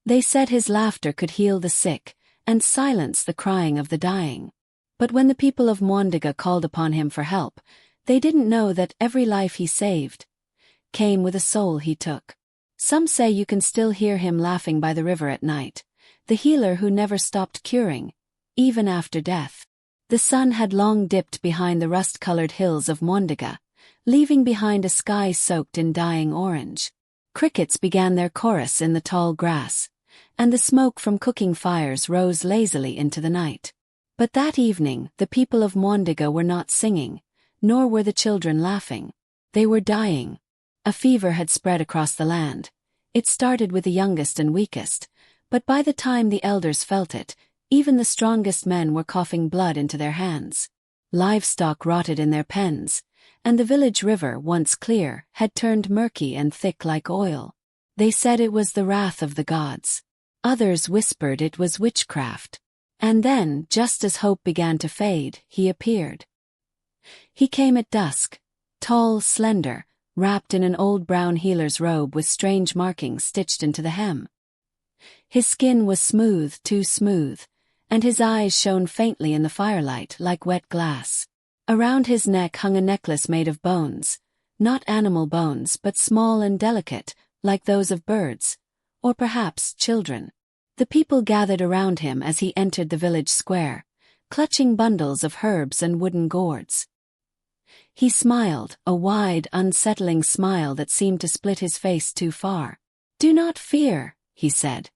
They said his laughter could heal the sick and silence the crying of the dying. But when the people of Mwandiga called upon him for help, they didn't know that every life he saved came with a soul he took. Some say you can still hear him laughing by the river at night, the healer who never stopped curing, even after death. The sun had long dipped behind the rust-colored hills of Mwandiga, leaving behind a sky soaked in dying orange. Crickets began their chorus in the tall grass, and the smoke from cooking fires rose lazily into the night. But that evening, the people of Mwandiga were not singing, nor were the children laughing. They were dying. A fever had spread across the land. It started with the youngest and weakest, but by the time the elders felt it, even the strongest men were coughing blood into their hands. Livestock rotted in their pens, and the village river, once clear, had turned murky and thick like oil. They said it was the wrath of the gods. Others whispered it was witchcraft. And then, just as hope began to fade, he appeared. He came at dusk, tall, slender, wrapped in an old brown healer's robe with strange markings stitched into the hem. His skin was smooth, too smooth, and his eyes shone faintly in the firelight like wet glass. Around his neck hung a necklace made of bones, not animal bones but small and delicate, like those of birds, or perhaps children. The people gathered around him as he entered the village square, clutching bundles of herbs and wooden gourds. He smiled, a wide, unsettling smile that seemed to split his face too far. "Do not fear," he said,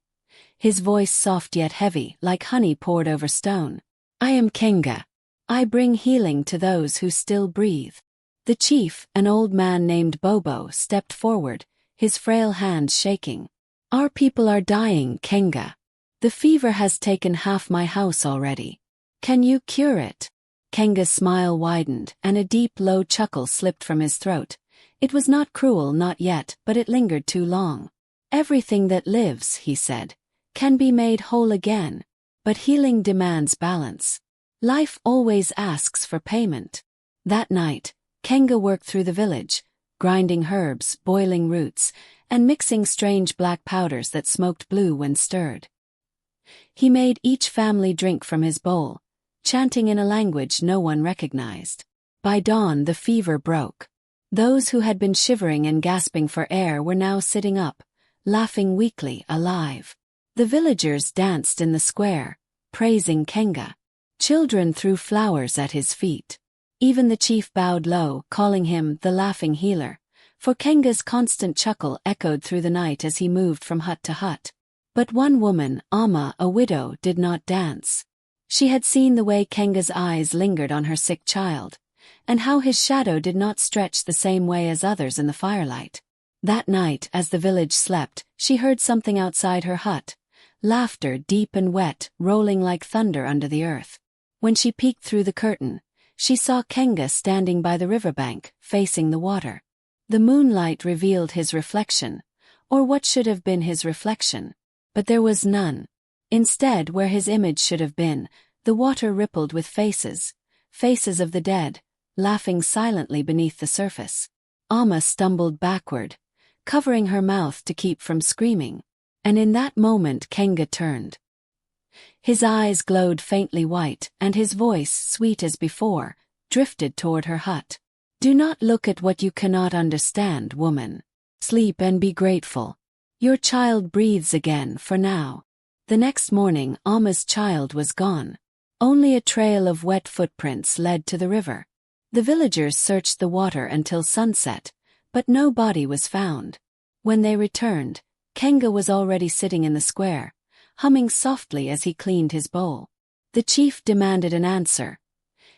his voice soft yet heavy, like honey poured over stone. "I am Kenga. I bring healing to those who still breathe." The chief, an old man named Bobo, stepped forward, his frail hands shaking. "Our people are dying, Kenga. The fever has taken half my house already. Can you cure it?" Kenga's smile widened, and a deep, low chuckle slipped from his throat. It was not cruel, not yet, but it lingered too long. "Everything that lives," he said, "can be made whole again. But healing demands balance. Life always asks for payment." That night, Kenga worked through the village, grinding herbs, boiling roots, and mixing strange black powders that smoked blue when stirred. He made each family drink from his bowl, chanting in a language no one recognized. By dawn the fever broke. Those who had been shivering and gasping for air were now sitting up, laughing weakly, alive. The villagers danced in the square, praising Kenga. Children threw flowers at his feet. Even the chief bowed low, calling him the laughing healer, for Kenga's constant chuckle echoed through the night as he moved from hut to hut. But one woman, Amma, a widow, did not dance. She had seen the way Kenga's eyes lingered on her sick child, and how his shadow did not stretch the same way as others in the firelight. That night, as the village slept, she heard something outside her hut, laughter deep and wet, rolling like thunder under the earth. When she peeked through the curtain, she saw Kenga standing by the riverbank, facing the water. The moonlight revealed his reflection, or what should have been his reflection. But there was none. Instead, where his image should have been, the water rippled with faces, faces of the dead, laughing silently beneath the surface. Amma stumbled backward, covering her mouth to keep from screaming, and in that moment Kenga turned. His eyes glowed faintly white, and his voice, sweet as before, drifted toward her hut. "Do not look at what you cannot understand, woman. Sleep and be grateful. Your child breathes again for now." The next morning, Amma's child was gone. Only a trail of wet footprints led to the river. The villagers searched the water until sunset, but no body was found. When they returned, Kenga was already sitting in the square, humming softly as he cleaned his bowl. The chief demanded an answer,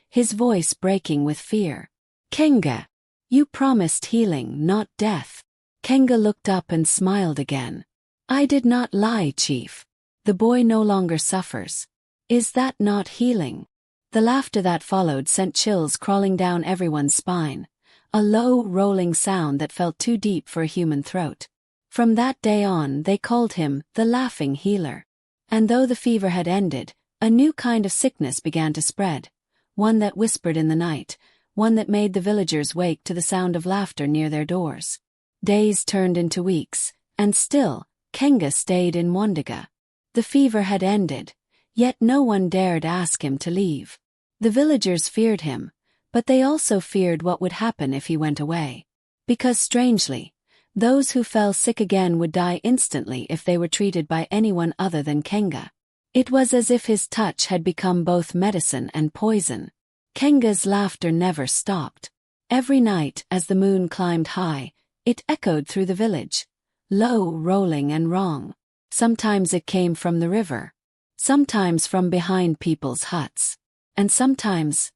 his voice breaking with fear. "Kenga, you promised healing, not death." Kenga looked up and smiled again. "I did not lie, chief. The boy no longer suffers. Is that not healing?" The laughter that followed sent chills crawling down everyone's spine, a low, rolling sound that felt too deep for a human throat. From that day on, they called him the laughing healer. And though the fever had ended, a new kind of sickness began to spread, one that whispered in the night, one that made the villagers wake to the sound of laughter near their doors. Days turned into weeks, and still, Kenga stayed in Mwandiga. The fever had ended, yet no one dared ask him to leave. The villagers feared him, but they also feared what would happen if he went away. Because strangely, those who fell sick again would die instantly if they were treated by anyone other than Kenga. It was as if his touch had become both medicine and poison. Kenga's laughter never stopped. Every night, as the moon climbed high, it echoed through the village, low, rolling and wrong. Sometimes it came from the river, sometimes from behind people's huts, and sometimes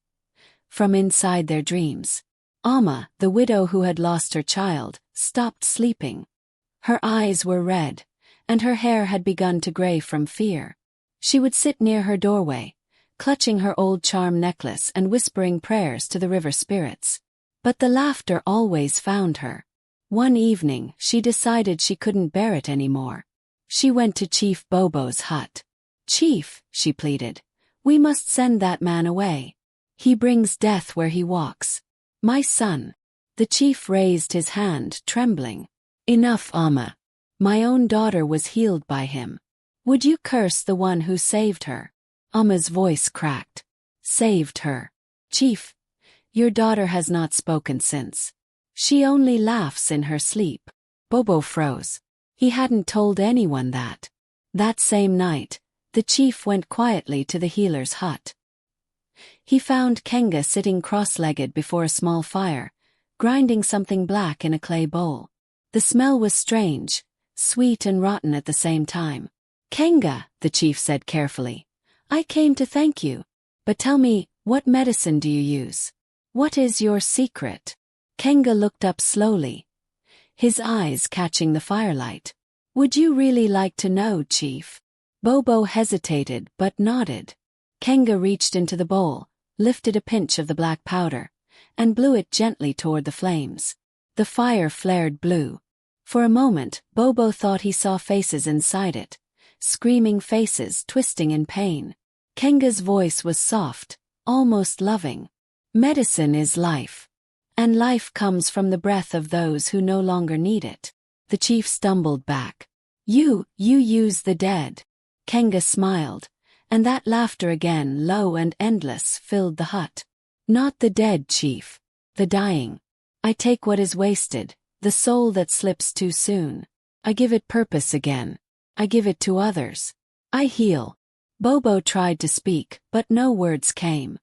from inside their dreams. Amma, the widow who had lost her child, stopped sleeping. Her eyes were red, and her hair had begun to gray from fear. She would sit near her doorway, clutching her old charm necklace and whispering prayers to the river spirits. But the laughter always found her. One evening, she decided she couldn't bear it anymore. She went to Chief Bobo's hut. "Chief," she pleaded, "we must send that man away. He brings death where he walks." "My son." The chief raised his hand, trembling. "Enough, Amma. My own daughter was healed by him. Would you curse the one who saved her?" Amma's voice cracked. "Saved her? Chief, your daughter has not spoken since. She only laughs in her sleep." Bobo froze. He hadn't told anyone that. That same night, the chief went quietly to the healer's hut. He found Kenga sitting cross-legged before a small fire, grinding something black in a clay bowl. The smell was strange, sweet and rotten at the same time. "Kenga," the chief said carefully, "I came to thank you. But tell me, what medicine do you use? What is your secret?" Kenga looked up slowly, his eyes catching the firelight. "Would you really like to know, Chief?" Bobo hesitated but nodded. Kenga reached into the bowl, lifted a pinch of the black powder, and blew it gently toward the flames. The fire flared blue. For a moment, Bobo thought he saw faces inside it, screaming faces twisting in pain. Kenga's voice was soft, almost loving. "Medicine is life. And life comes from the breath of those who no longer need it." The chief stumbled back. You use the dead." Kenga smiled, and that laughter again, low and endless, filled the hut. "Not the dead, Chief. The dying. I take what is wasted, the soul that slips too soon. I give it purpose again. I give it to others. I heal." Bobo tried to speak, but no words came.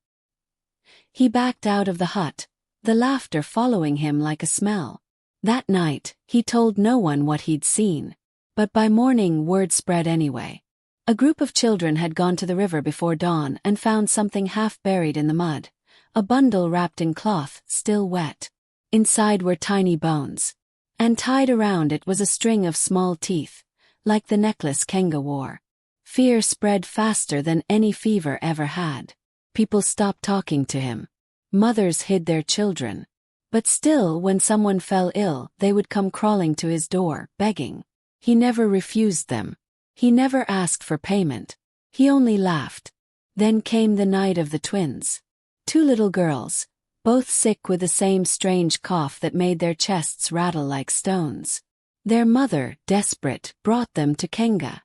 He backed out of the hut, the laughter following him like a smell. That night, he told no one what he'd seen. But by morning word spread anyway. A group of children had gone to the river before dawn and found something half buried in the mud, a bundle wrapped in cloth, still wet. Inside were tiny bones. And tied around it was a string of small teeth, like the necklace Kenga wore. Fear spread faster than any fever ever had. People stopped talking to him. Mothers hid their children. But still, when someone fell ill, they would come crawling to his door, begging. He never refused them. He never asked for payment. He only laughed. Then came the night of the twins. 2 little girls, both sick with the same strange cough that made their chests rattle like stones. Their mother, desperate, brought them to Kenga.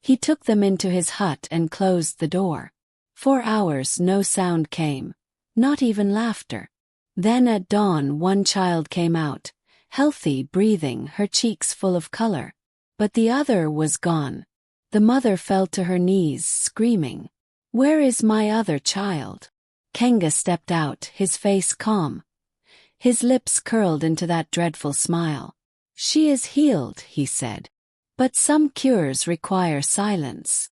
He took them into his hut and closed the door. For hours no sound came, not even laughter. Then at dawn one child came out, healthy, breathing, her cheeks full of color. But the other was gone. The mother fell to her knees, screaming, "Where is my other child?" Kenga stepped out, his face calm. His lips curled into that dreadful smile. "She is healed," he said. "But some cures require silence."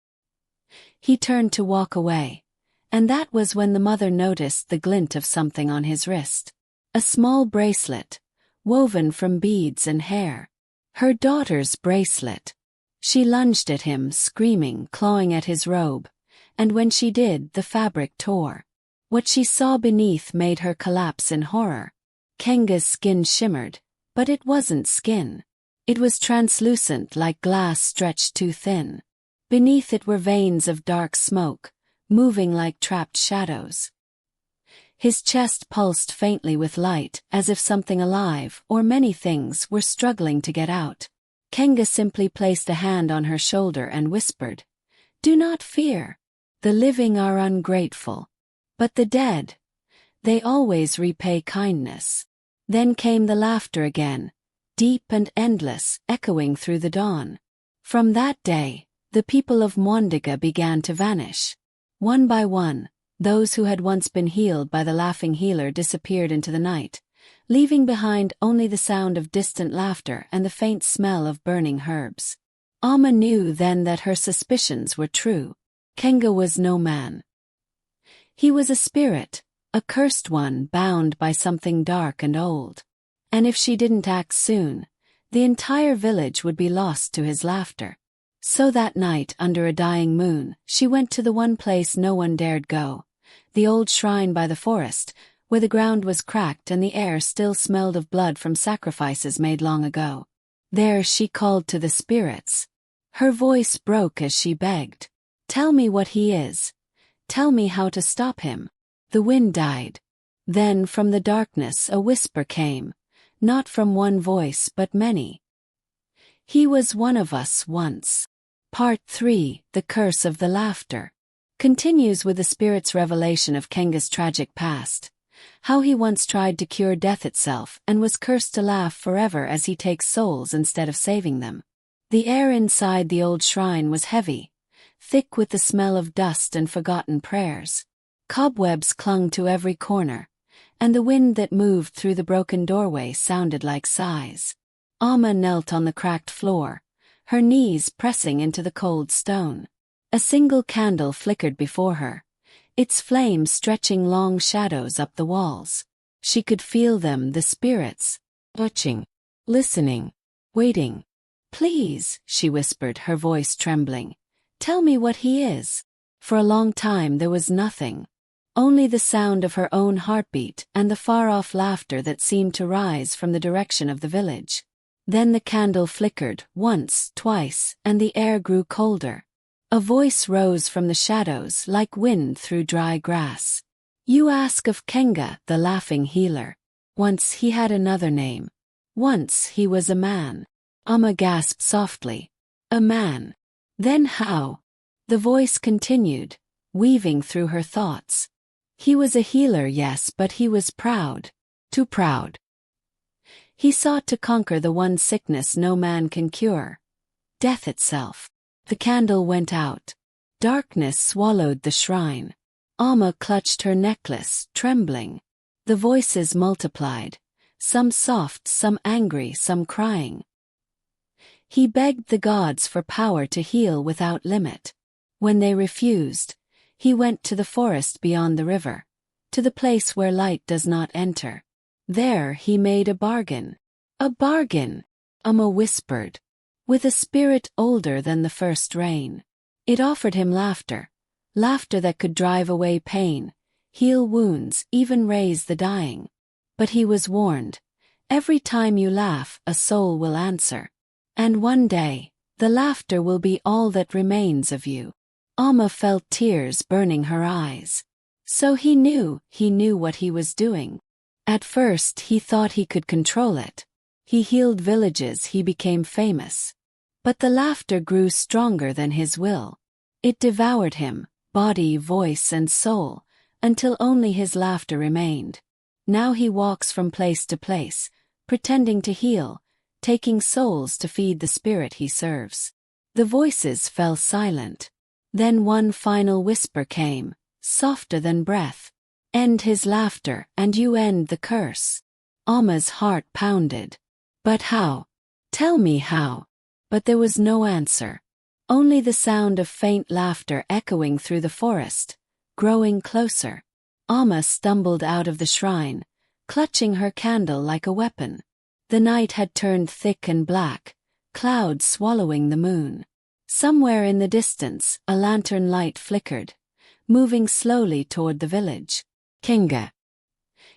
He turned to walk away, and that was when the mother noticed the glint of something on his wrist. A small bracelet, woven from beads and hair. Her daughter's bracelet. She lunged at him, screaming, clawing at his robe, and when she did, the fabric tore. What she saw beneath made her collapse in horror. Kenga's skin shimmered, but it wasn't skin. It was translucent like glass stretched too thin. Beneath it were veins of dark smoke, moving like trapped shadows. His chest pulsed faintly with light, as if something alive, or many things, were struggling to get out. Kenga simply placed a hand on her shoulder and whispered, "Do not fear. The living are ungrateful. But the dead, they always repay kindness." Then came the laughter again, deep and endless, echoing through the dawn. From that day, the people of Mwandiga began to vanish. One by one, those who had once been healed by the laughing healer disappeared into the night, leaving behind only the sound of distant laughter and the faint smell of burning herbs. Amma knew then that her suspicions were true. Kenga was no man. He was a spirit, a cursed one bound by something dark and old. And if she didn't act soon, the entire village would be lost to his laughter. So that night, under a dying moon, she went to the one place no one dared go, the old shrine by the forest, where the ground was cracked and the air still smelled of blood from sacrifices made long ago. There she called to the spirits. Her voice broke as she begged, "Tell me what he is. Tell me how to stop him." The wind died. Then from the darkness a whisper came, not from one voice but many. "He was one of us once." Part 3, The Curse of the Laughter, continues with the spirit's revelation of Kenga's tragic past, how he once tried to cure death itself and was cursed to laugh forever as he takes souls instead of saving them. The air inside the old shrine was heavy, thick with the smell of dust and forgotten prayers. Cobwebs clung to every corner, and the wind that moved through the broken doorway sounded like sighs. Amma knelt on the cracked floor, her knees pressing into the cold stone. A single candle flickered before her, its flame stretching long shadows up the walls. She could feel them, the spirits, watching, listening, waiting. "Please," she whispered, her voice trembling, "tell me what he is." For a long time there was nothing. Only the sound of her own heartbeat and the far-off laughter that seemed to rise from the direction of the village. Then the candle flickered, once, twice, and the air grew colder. A voice rose from the shadows like wind through dry grass. "You ask of Kenga, the laughing healer. Once he had another name. Once he was a man." Amma gasped softly. "A man? Then how?" The voice continued, weaving through her thoughts. "He was a healer, yes, but he was proud. Too proud. He sought to conquer the one sickness no man can cure. Death itself." The candle went out. Darkness swallowed the shrine. Amma clutched her necklace, trembling. The voices multiplied, some soft, some angry, some crying. He begged the gods for power to heal without limit. When they refused, he went to the forest beyond the river, to the place where light does not enter. There he made a bargain. "A bargain," Amma whispered, "with a spirit older than the first rain." It offered him laughter, laughter that could drive away pain, heal wounds, even raise the dying. But he was warned, every time you laugh, a soul will answer. And one day, the laughter will be all that remains of you. Amma felt tears burning her eyes. So he knew what he was doing. At first he thought he could control it. He healed villages, he became famous. But the laughter grew stronger than his will. It devoured him, body, voice, and soul, until only his laughter remained. Now he walks from place to place, pretending to heal, taking souls to feed the spirit he serves. The voices fell silent. Then one final whisper came, softer than breath. "End his laughter, and you end the curse." Amma's heart pounded. "But how? Tell me how." But there was no answer. Only the sound of faint laughter echoing through the forest, growing closer. Amma stumbled out of the shrine, clutching her candle like a weapon. The night had turned thick and black, clouds swallowing the moon. Somewhere in the distance, a lantern light flickered, moving slowly toward the village. Kenga.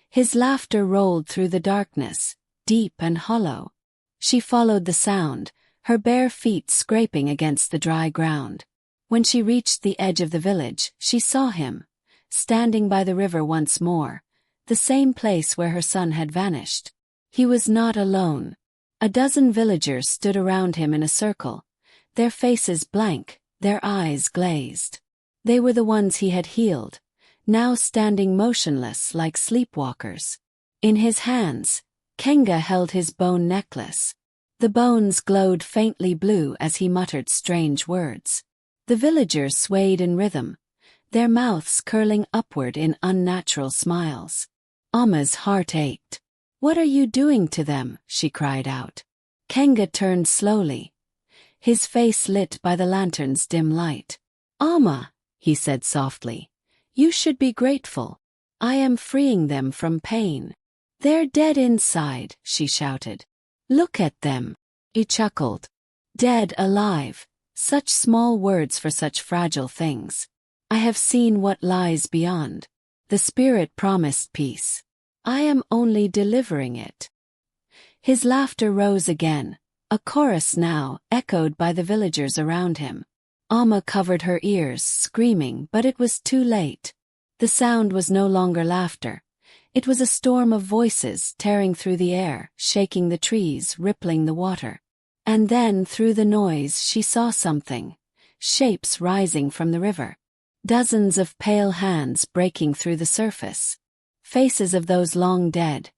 His laughter rolled through the darkness, deep and hollow. She followed the sound, her bare feet scraping against the dry ground. When she reached the edge of the village, she saw him, standing by the river once more, the same place where her son had vanished. He was not alone. A dozen villagers stood around him in a circle, their faces blank, their eyes glazed. They were the ones he had healed, now standing motionless like sleepwalkers. In his hands, Kenga held his bone necklace. The bones glowed faintly blue as he muttered strange words. The villagers swayed in rhythm, their mouths curling upward in unnatural smiles. Amma's heart ached. "What are you doing to them?" she cried out. Kenga turned slowly, his face lit by the lantern's dim light. "Amma," he said softly, "you should be grateful. I am freeing them from pain." "They're dead inside," she shouted. "Look at them." He chuckled. "Dead alive, such small words for such fragile things. I have seen what lies beyond." The spirit promised peace. "I am only delivering it." His laughter rose again, a chorus now, echoed by the villagers around him. Amma covered her ears, screaming, but it was too late. The sound was no longer laughter. It was a storm of voices tearing through the air, shaking the trees, rippling the water. And then, through the noise, she saw something. Shapes rising from the river. Dozens of pale hands breaking through the surface. Faces of those long dead.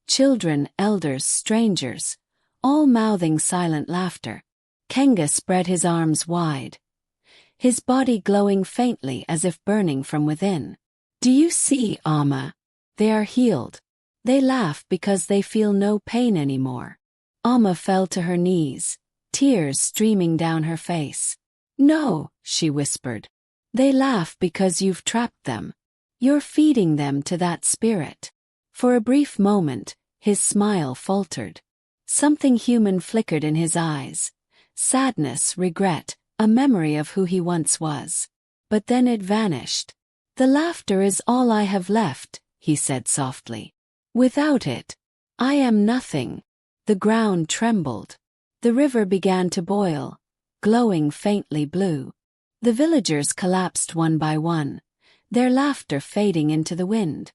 Children, elders, strangers, all mouthing silent laughter. Kenga spread his arms wide, his body glowing faintly as if burning from within. "Do you see, Amma? They are healed. They laugh because they feel no pain anymore." Amma fell to her knees, tears streaming down her face. "No," she whispered. "They laugh because you've trapped them. You're feeding them to that spirit." For a brief moment, his smile faltered. Something human flickered in his eyes. Sadness, regret, a memory of who he once was. But then it vanished. "The laughter is all I have left," he said softly. "Without it, I am nothing." The ground trembled. The river began to boil, glowing faintly blue. The villagers collapsed one by one, their laughter fading into the wind.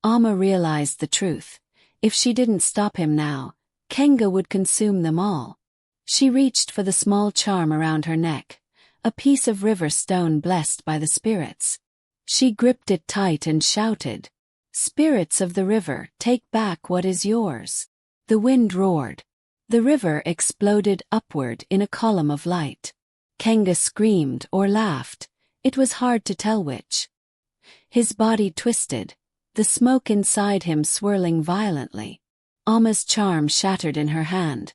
Amma realized the truth. If she didn't stop him now, Kenga would consume them all. She reached for the small charm around her neck, a piece of river stone blessed by the spirits. She gripped it tight and shouted, "Spirits of the river, take back what is yours." The wind roared. The river exploded upward in a column of light. Kenga screamed or laughed. It was hard to tell which. His body twisted, the smoke inside him swirling violently. Amma's charm shattered in her hand,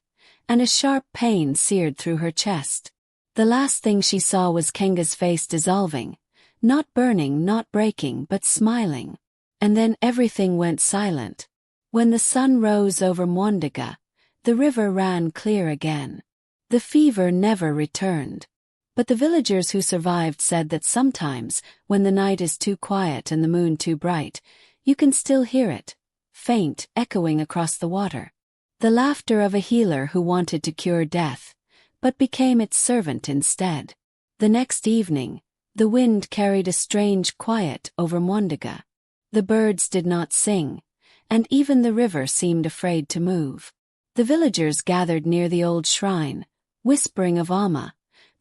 and a sharp pain seared through her chest. The last thing she saw was Kenga's face dissolving, not burning, not breaking, but smiling. And then everything went silent. When the sun rose over Mwandiga, the river ran clear again. The fever never returned. But the villagers who survived said that sometimes, when the night is too quiet and the moon too bright, you can still hear it, faint, echoing across the water. The laughter of a healer who wanted to cure death, but became its servant instead. The next evening, the wind carried a strange quiet over Mwandiga. The birds did not sing, and even the river seemed afraid to move. The villagers gathered near the old shrine, whispering of Amma,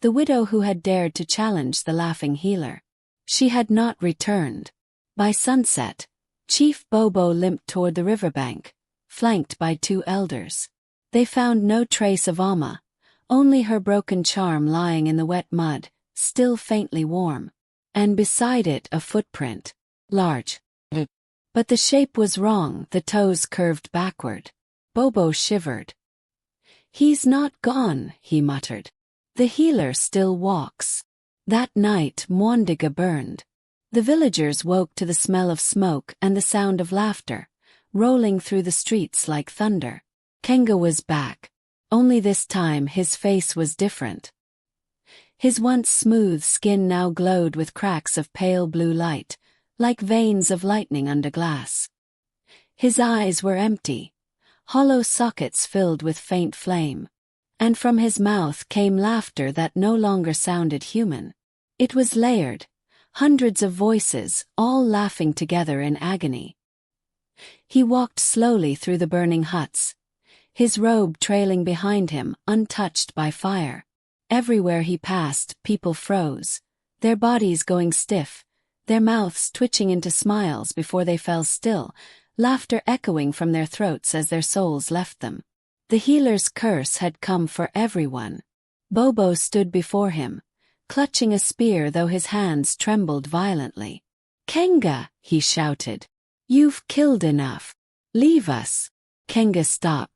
the widow who had dared to challenge the laughing healer. She had not returned. By sunset, Chief Bobo limped toward the riverbank, flanked by 2 elders. They found no trace of Amma, only her broken charm lying in the wet mud, still faintly warm. And beside it a footprint, large. But the shape was wrong, the toes curved backward. Bobo shivered. "He's not gone," he muttered. "The healer still walks." That night Mwandiga burned. The villagers woke to the smell of smoke and the sound of laughter, rolling through the streets like thunder. Kenga was back. Only this time his face was different. His once smooth skin now glowed with cracks of pale blue light, like veins of lightning under glass. His eyes were empty, hollow sockets filled with faint flame. And from his mouth came laughter that no longer sounded human. It was layered, hundreds of voices, all laughing together in agony. He walked slowly through the burning huts, his robe trailing behind him, untouched by fire. Everywhere he passed, people froze, their bodies going stiff, their mouths twitching into smiles before they fell still, laughter echoing from their throats as their souls left them. The healer's curse had come for everyone. Bobo stood before him, clutching a spear though his hands trembled violently. "Kenga," he shouted. "You've killed enough. Leave us." Kenga stopped.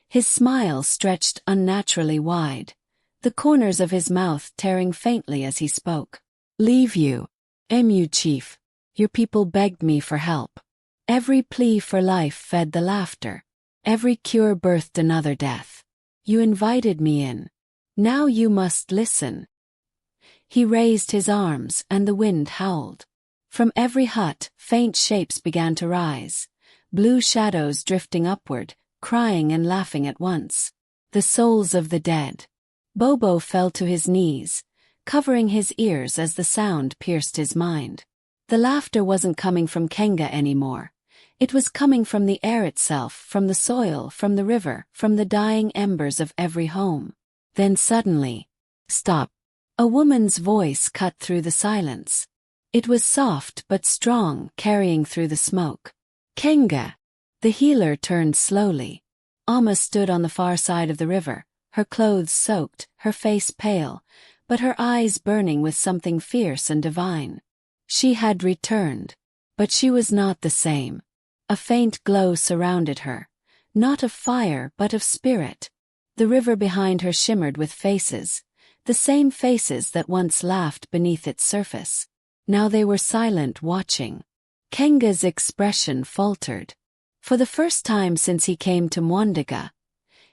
His smile stretched unnaturally wide, the corners of his mouth tearing faintly as he spoke. "Leave you, Emu chief. Your people begged me for help. Every plea for life fed the laughter. Every cure birthed another death. You invited me in. Now you must listen." He raised his arms and the wind howled. From every hut, faint shapes began to rise, blue shadows drifting upward, crying and laughing at once. The souls of the dead. Bobo fell to his knees, covering his ears as the sound pierced his mind. The laughter wasn't coming from Kenga anymore. It was coming from the air itself, from the soil, from the river, from the dying embers of every home. Then suddenly, "Stop!" A woman's voice cut through the silence. It was soft but strong, carrying through the smoke. "Kenga!" The healer turned slowly. Amma stood on the far side of the river, her clothes soaked, her face pale, but her eyes burning with something fierce and divine. She had returned, but she was not the same. A faint glow surrounded her, not of fire but of spirit. The river behind her shimmered with faces, the same faces that once laughed beneath its surface. Now they were silent, watching. Kenga's expression faltered. For the first time since he came to Mwandiga,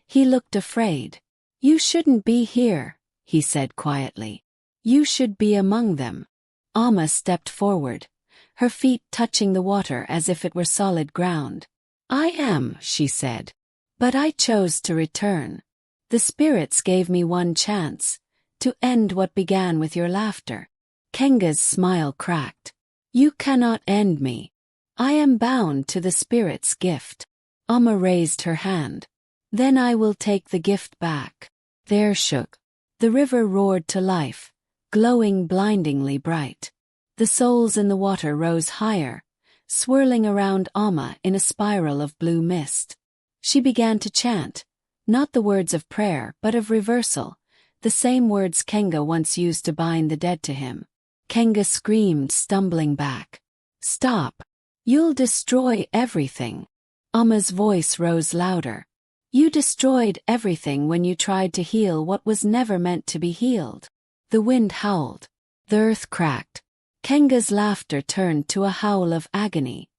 he looked afraid. "You shouldn't be here," he said quietly. "You should be among them." Amma stepped forward, her feet touching the water as if it were solid ground. "I am," she said. "But I chose to return. The spirits gave me one chance, to end what began with your laughter." Kenga's smile cracked. "You cannot end me. I am bound to the spirit's gift." Amma raised her hand. "Then I will take the gift back." There shook. The river roared to life, glowing blindingly bright. The souls in the water rose higher, swirling around Amma in a spiral of blue mist. She began to chant, not the words of prayer but of reversal, the same words Kenga once used to bind the dead to him. Kenga screamed, stumbling back. "Stop! You'll destroy everything." Amma's voice rose louder. "You destroyed everything when you tried to heal what was never meant to be healed." The wind howled. The earth cracked. Kenga's laughter turned to a howl of agony.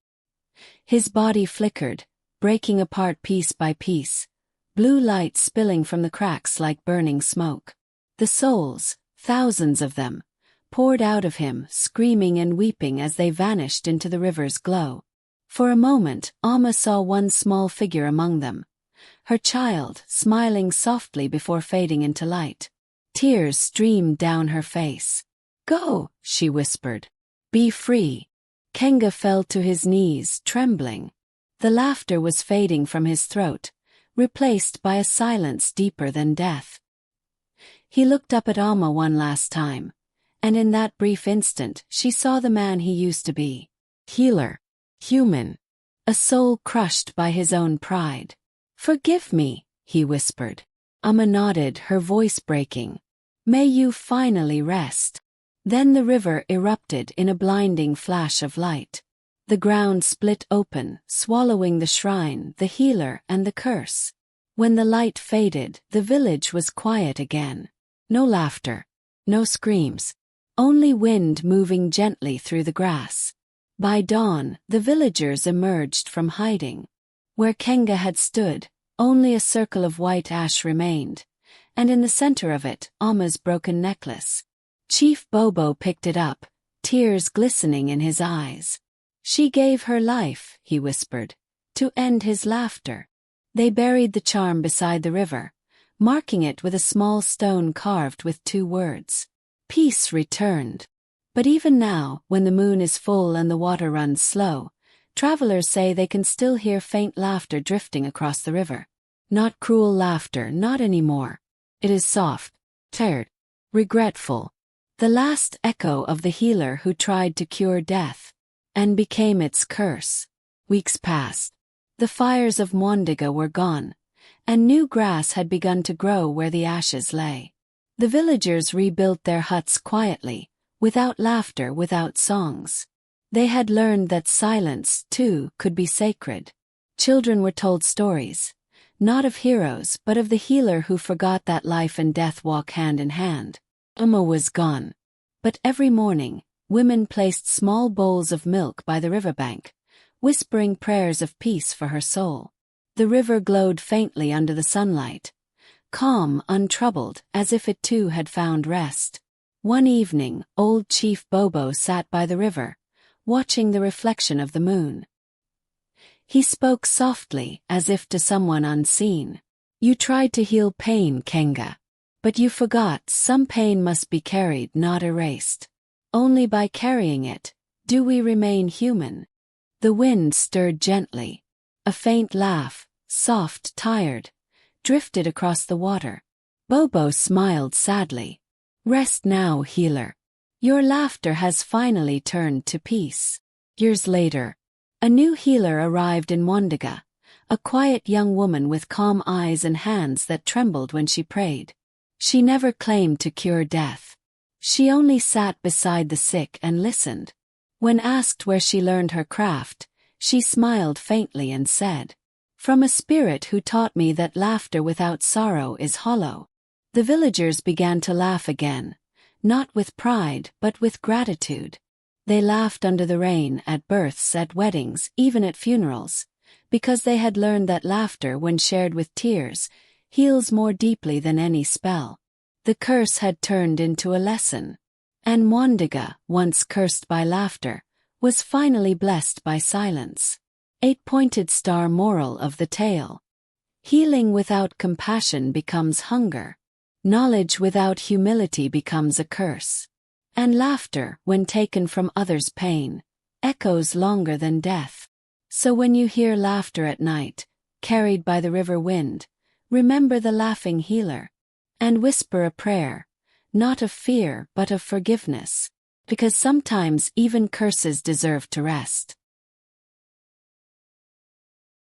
His body flickered, breaking apart piece by piece, blue light spilling from the cracks like burning smoke. The souls, thousands of them, poured out of him, screaming and weeping as they vanished into the river's glow. For a moment, Amma saw one small figure among them, her child, smiling softly before fading into light. Tears streamed down her face. "Go," she whispered. "Be free." Kenga fell to his knees, trembling. The laughter was fading from his throat, replaced by a silence deeper than death. He looked up at Amma one last time, and in that brief instant she saw the man he used to be. Healer. Human. A soul crushed by his own pride. "Forgive me," he whispered. Amma nodded, her voice breaking. "May you finally rest." Then the river erupted in a blinding flash of light. The ground split open, swallowing the shrine, the healer, and the curse. When the light faded, the village was quiet again. No laughter. No screams. Only wind moving gently through the grass. By dawn, the villagers emerged from hiding. Where Kenga had stood, only a circle of white ash remained, and in the center of it, Amma's broken necklace. Chief Bobo picked it up, tears glistening in his eyes. "She gave her life," he whispered, "to end his laughter." They buried the charm beside the river, marking it with a small stone carved with 2 words. Peace returned. But even now, when the moon is full and the water runs slow, travelers say they can still hear faint laughter drifting across the river. Not cruel laughter, not anymore. It is soft, tired, regretful. The last echo of the healer who tried to cure death, and became its curse. Weeks passed. The fires of Mwandiga were gone, and new grass had begun to grow where the ashes lay. The villagers rebuilt their huts quietly, without laughter, without songs. They had learned that silence, too, could be sacred. Children were told stories, not of heroes but of the healer who forgot that life and death walk hand in hand. Amma was gone. But every morning, women placed small bowls of milk by the riverbank, whispering prayers of peace for her soul. The river glowed faintly under the sunlight, calm, untroubled, as if it too had found rest. One evening, old Chief Bobo sat by the river, watching the reflection of the moon. He spoke softly, as if to someone unseen. "You tried to heal pain, Kenga. But you forgot some pain must be carried, not erased. Only by carrying it, do we remain human." The wind stirred gently. A faint laugh, soft, tired, drifted across the water. Bobo smiled sadly. "Rest now, healer. Your laughter has finally turned to peace." Years later, a new healer arrived in Mwandiga, a quiet young woman with calm eyes and hands that trembled when she prayed. She never claimed to cure death. She only sat beside the sick and listened. When asked where she learned her craft, she smiled faintly and said, "From a spirit who taught me that laughter without sorrow is hollow." The villagers began to laugh again, not with pride but with gratitude. They laughed under the rain, at births, at weddings, even at funerals, because they had learned that laughter, when shared with tears, heals more deeply than any spell. The curse had turned into a lesson. And Mwandiga, once cursed by laughter, was finally blessed by silence. 8-pointed star moral of the tale. Healing without compassion becomes hunger. Knowledge without humility becomes a curse. And laughter, when taken from others' pain, echoes longer than death. So when you hear laughter at night, carried by the river wind, remember the laughing healer, and whisper a prayer, not of fear but of forgiveness, because sometimes even curses deserve to rest.